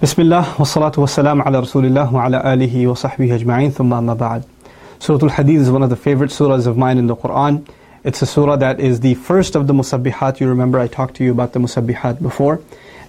Bismillah, wa salatu wa salam ala Rasulillah wa ala alihi wa sahbihi ajma'in, thumma amma ba'd. Surah al Hadid is one of the favorite surahs of mine in the Quran. It's a surah that is the first of the musabbihat. You remember I talked to you about the musabbihat before.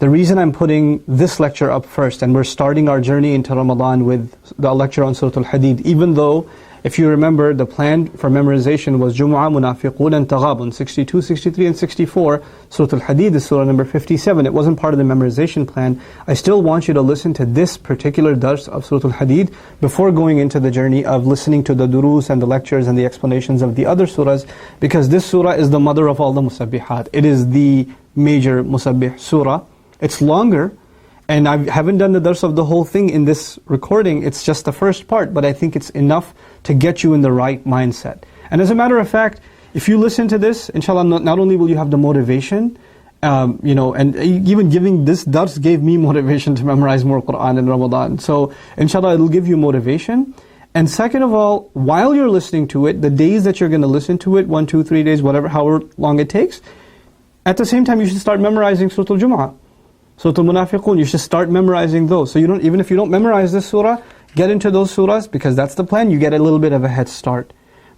The reason I'm putting this lecture up first, and we're starting our journey into Ramadan with the lecture on Surah al Hadid, even though, if you remember, the plan for memorization was Jumu'ah, Munafiqun and Taghabun, 62, 63 and 64. Surah al Hadid is surah number 57. It wasn't part of the memorization plan. I still want you to listen to this particular dars of Surah al Hadid before going into the journey of listening to the durus and the lectures and the explanations of the other surahs, because this surah is the mother of all the musabbihat. It is the major musabbih surah. It's longer, and I haven't done the dars of the whole thing in this recording. It's just the first part, but I think it's enough to get you in the right mindset. And as a matter of fact, if you listen to this, inshallah, not only will you have the motivation, and even giving this dars gave me motivation to memorize more Qur'an in Ramadan. So inshallah, it'll give you motivation. And second of all, while you're listening to it, the days that you're going to listen to it, 1, 2, 3 days, whatever, however long it takes, at the same time you should start memorizing Surah al-Jumu'ah. Surah al-Munafiqun, you should start memorizing those. So even if you don't memorize this surah, get into those surahs, because that's the plan. You get a little bit of a head start.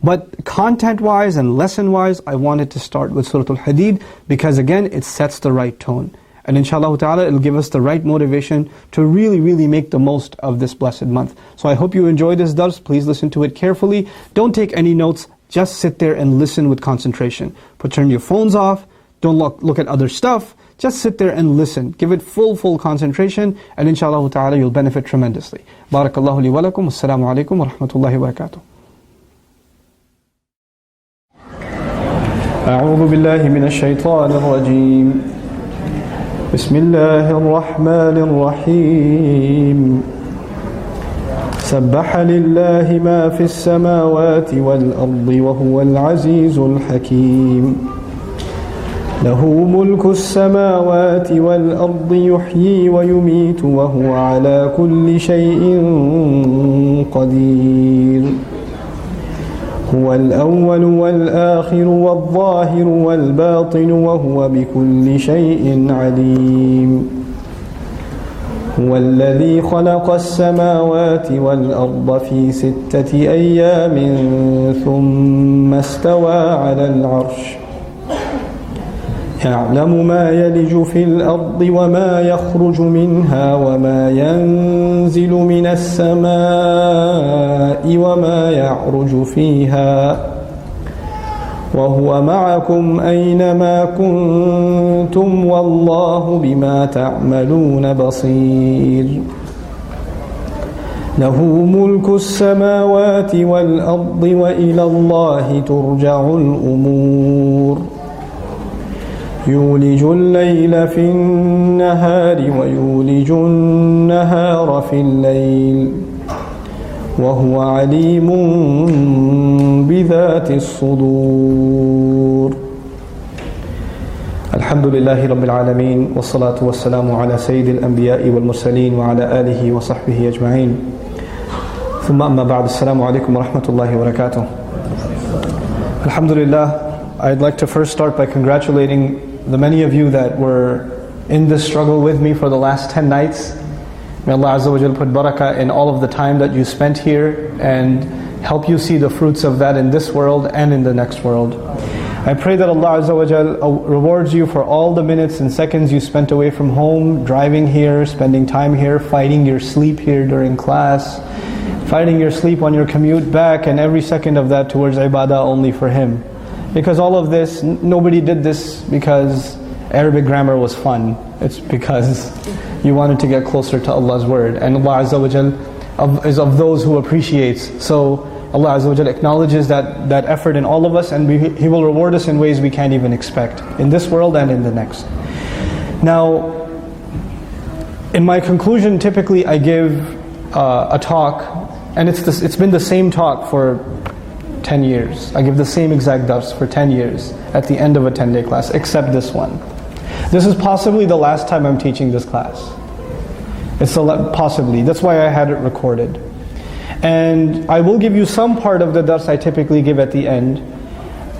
But content-wise and lesson-wise, I wanted to start with Surah al Hadid, because again, it sets the right tone. And inshallah ta'ala, it'll give us the right motivation to really, really make the most of this blessed month. So I hope you enjoy this dars. Please listen to it carefully. Don't take any notes. Just sit there and listen with concentration. Turn your phones off. Don't look at other stuff. Just sit there and listen. Give it full concentration, and inshallah ta'ala you'll benefit tremendously. Barakallahu li wa lakum. Assalamu alaikum wa rahmatullahi wa barakatuh. أعوذ بالله من الشيطان الرجيم. بسم الله الرحمن الرحيم. سبح لله ما في السماوات والأرض وهو العزيز الحكيم. له ملك السماوات والأرض يحيي ويميت وهو على كل شيء قدير. هو الأول والآخر والظاهر والباطن وهو بكل شيء عليم. هو الذي خلق السماوات والأرض في 6 أيام ثم استوى على العرش. يعلم ما يلج في الأرض وما يخرج منها وما ينزل من السماء وما يعرج فيها وهو معكم أينما كنتم والله بما تعملون بصير. له ملك السماوات والأرض وإلى الله ترجع الأمور. يولج الليل في النهار ويولج النهار في الليل وهو عليم بذات الصدور. الحمد لله رب العالمين والصلاة والسلام على سيد الأنبياء والمرسلين وعلى آله وصحبه أجمعين. ثم أما بعد. السلام عليكم ورحمة الله وبركاته. الحمد لله. I'd like to first start by congratulating the many of you that were in this struggle with me for the last 10 nights. May Allah Azza wa Jal put barakah in all of the time that you spent here and help you see the fruits of that in this world and in the next world. I pray that Allah Azza wa Jal rewards you for all the minutes and seconds you spent away from home, driving here, spending time here, fighting your sleep here during class, fighting your sleep on your commute back, and every second of that towards ibadah only for Him. Because all of this, nobody did this because Arabic grammar was fun. It's because you wanted to get closer to Allah's word. And Allah Azza wa Jal is of those who appreciates. So Allah Azza wa Jal acknowledges that effort in all of us, and He will reward us in ways we can't even expect, in this world and in the next. Now, in my conclusion, typically I give a talk, and it's been the same talk for 10 years. I give the same exact dars for 10 years at the end of a 10-day class, except this one. This is possibly the last time I'm teaching this class. Possibly. That's why I had it recorded. And I will give you some part of the dars I typically give at the end,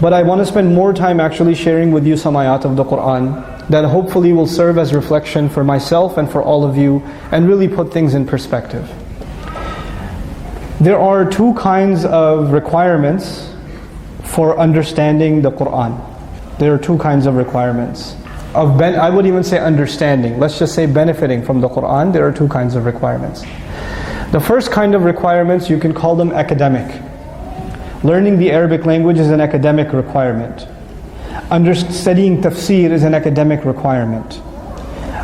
but I want to spend more time actually sharing with you some ayat of the Qur'an that hopefully will serve as reflection for myself and for all of you, and really put things in perspective. There are two kinds of requirements for understanding the Qur'an. There are two kinds of requirements. I would even say understanding. Let's just say benefiting from the Qur'an. There are two kinds of requirements. The first kind of requirements, you can call them academic. Learning the Arabic language is an academic requirement. Studying tafsir is an academic requirement.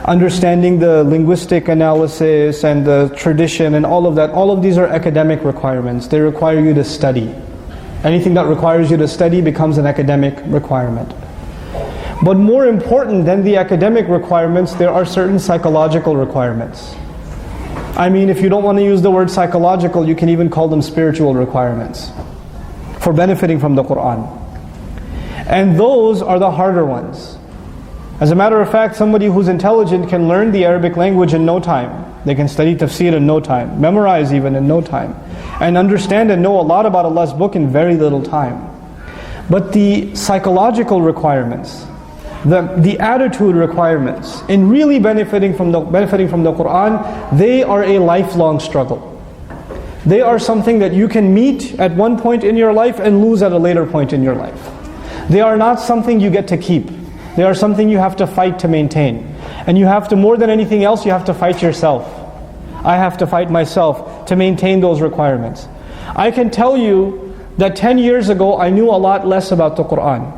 Understanding the linguistic analysis and the tradition and all of that, all of these are academic requirements. They require you to study. Anything that requires you to study becomes an academic requirement. But more important than the academic requirements, there are certain psychological requirements. I mean, if you don't want to use the word psychological, you can even call them spiritual requirements for benefiting from the Qur'an. And those are the harder ones. As a matter of fact, somebody who's intelligent can learn the Arabic language in no time. They can study tafsir in no time, memorize even in no time, and understand and know a lot about Allah's book in very little time. But the psychological requirements, the attitude requirements, in really benefiting from the Qur'an, they are a lifelong struggle. They are something that you can meet at one point in your life and lose at a later point in your life. They are not something you get to keep. They are something you have to fight to maintain. And you have to, more than anything else, you have to fight yourself. I have to fight myself to maintain those requirements. I can tell you that 10 years ago I knew a lot less about the Qur'an.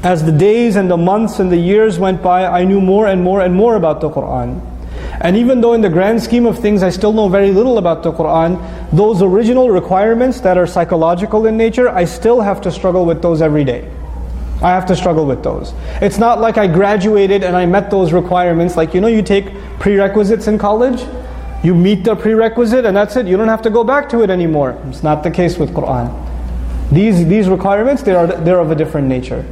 As the days and the months and the years went by, I knew more and more and more about the Qur'an. And even though in the grand scheme of things I still know very little about the Qur'an, those original requirements that are psychological in nature, I still have to struggle with those every day. I have to struggle with those. It's not like I graduated and I met those requirements. Like, you take prerequisites in college, you meet the prerequisite and that's it. You don't have to go back to it anymore. It's not the case with Qur'an. These requirements, they're of a different nature.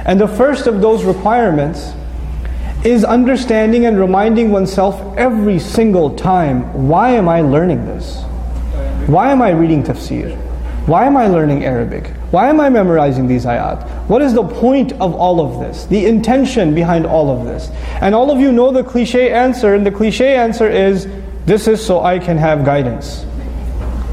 And the first of those requirements is understanding and reminding oneself every single time, why am I learning this? Why am I reading tafsir? Why am I learning Arabic? Why am I memorizing these ayat? What is the point of all of this? The intention behind all of this? And all of you know the cliche answer, and the cliche answer is, this is so I can have guidance.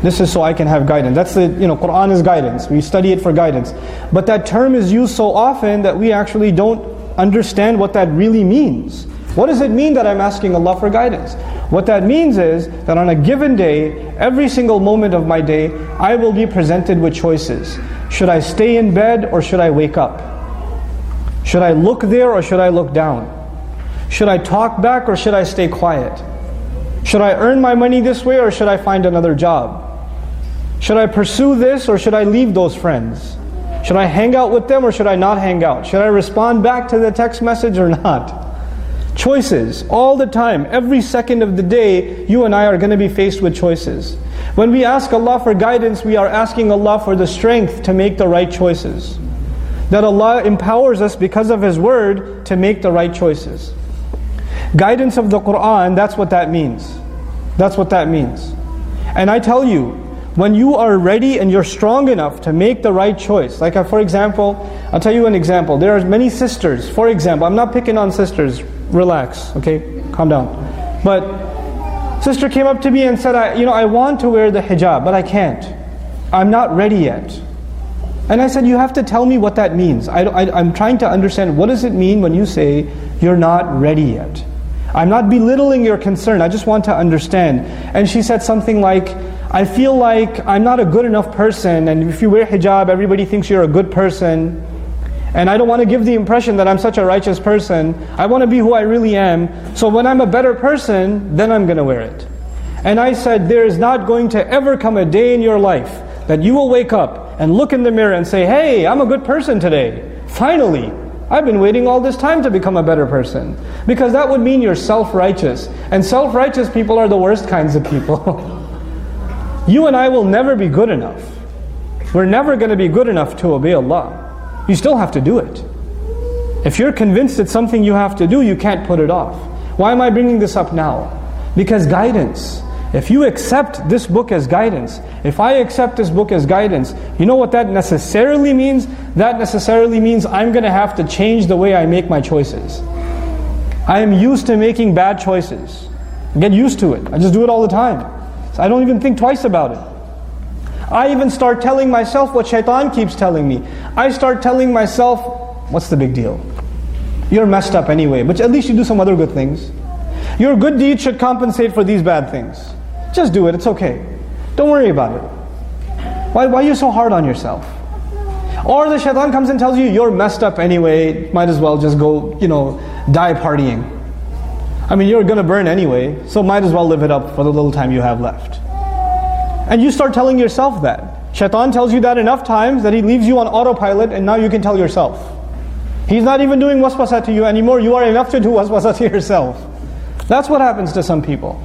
This is so I can have guidance. That's the, Qur'an is guidance. We study it for guidance. But that term is used so often that we actually don't understand what that really means. What does it mean that I'm asking Allah for guidance? What that means is that on a given day, every single moment of my day, I will be presented with choices. Should I stay in bed or should I wake up? Should I look there or should I look down? Should I talk back or should I stay quiet? Should I earn my money this way or should I find another job? Should I pursue this or should I leave those friends? Should I hang out with them or should I not hang out? Should I respond back to the text message or not? Choices, all the time, every second of the day, you and I are going to be faced with choices. When we ask Allah for guidance, we are asking Allah for the strength to make the right choices. That Allah empowers us because of His word to make the right choices. Guidance of the Qur'an, that's what that means. That's what that means. And I tell you, when you are ready and you're strong enough to make the right choice, like for example, I'll tell you an example. There are many sisters, for example, I'm not picking on sisters, relax, okay, calm down. But sister came up to me and said, I want to wear the hijab, but I can't. I'm not ready yet. And I said, you have to tell me what that means. I'm trying to understand, what does it mean when you say you're not ready yet? I'm not belittling your concern, I just want to understand. And she said something like, I feel like I'm not a good enough person, and if you wear hijab, everybody thinks you're a good person. And I don't want to give the impression that I'm such a righteous person. I want to be who I really am. So when I'm a better person, then I'm going to wear it. And I said, there is not going to ever come a day in your life that you will wake up and look in the mirror and say, hey, I'm a good person today. Finally, I've been waiting all this time to become a better person. Because that would mean you're self-righteous. And self-righteous people are the worst kinds of people. You and I will never be good enough. We're never going to be good enough to obey Allah. You still have to do it. If you're convinced it's something you have to do, you can't put it off. Why am I bringing this up now? Because guidance If you accept this book as guidance, if I accept this book as guidance, you know what that necessarily means? That necessarily means I'm going to have to change the way I make my choices. I am used to making bad choices. Get used to it. I just do it all the time. So I don't even think twice about it. I even start telling myself what shaitan keeps telling me. I start telling myself, what's the big deal? You're messed up anyway, but at least you do some other good things. Your good deeds should compensate for these bad things. Just do it, it's okay. Don't worry about it. Why are you so hard on yourself? Or the shaitan comes and tells you, you're messed up anyway, might as well just go, die partying. I mean, you're going to burn anyway, so might as well live it up for the little time you have left. And you start telling yourself that. Shaitan tells you that enough times that he leaves you on autopilot, and now you can tell yourself. He's not even doing waswasa to you anymore, you are enough to do waswasa to yourself. That's what happens to some people.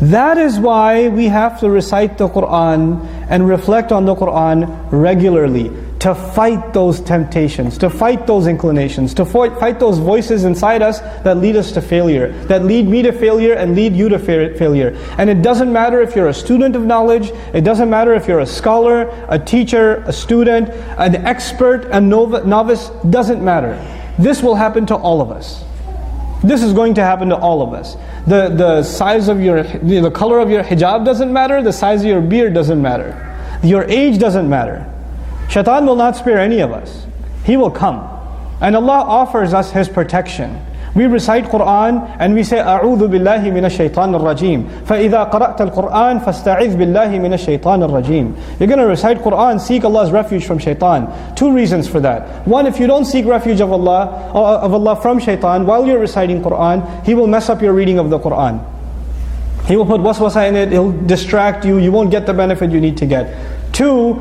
That is why we have to recite the Qur'an and reflect on the Qur'an regularly, to fight those temptations, to fight those inclinations, to fight those voices inside us that lead us to failure, that lead me to failure and lead you to failure. And it doesn't matter if you're a student of knowledge, it doesn't matter if you're a scholar, a teacher, a student, an expert, a novice, doesn't matter. This will happen to all of us. This is going to happen to all of us. The size of the color of your hijab doesn't matter, the size of your beard doesn't matter. Your age doesn't matter. Shaitan will not spare any of us. He will come. And Allah offers us His protection. We recite Qur'an and we say, أعوذ بالله من الشيطان الرجيم. فإذا قرأت القرآن فاستعذ بالله من الشيطان الرجيم. You're going to recite Qur'an, seek Allah's refuge from shaitan. Two reasons for that. One, if you don't seek refuge of Allah from shaitan while you're reciting Qur'an, he will mess up your reading of the Qur'an. He will put waswasa in it, he'll distract you, you won't get the benefit you need to get. Two,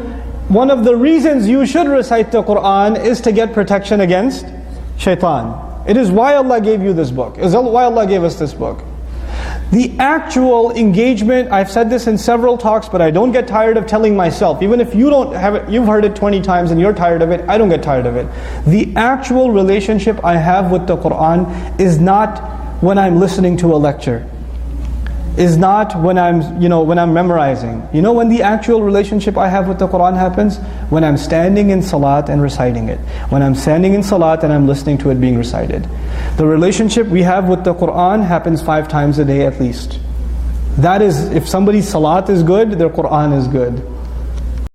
one of the reasons you should recite the Qur'an is to get protection against shaitan. It is why Allah gave you this book. It is why Allah gave us this book. The actual engagement, I've said this in several talks, but I don't get tired of telling myself. Even if you don't have it, you've heard it 20 times and you're tired of it, I don't get tired of it. The actual relationship I have with the Qur'an is not when I'm listening to a lecture. Is not when I'm memorizing. You know when the actual relationship I have with the Qur'an happens? When I'm standing in salat and reciting it. When I'm standing in salat and I'm listening to it being recited. The relationship we have with the Qur'an happens 5 times a day at least. That is, if somebody's salat is good, their Qur'an is good.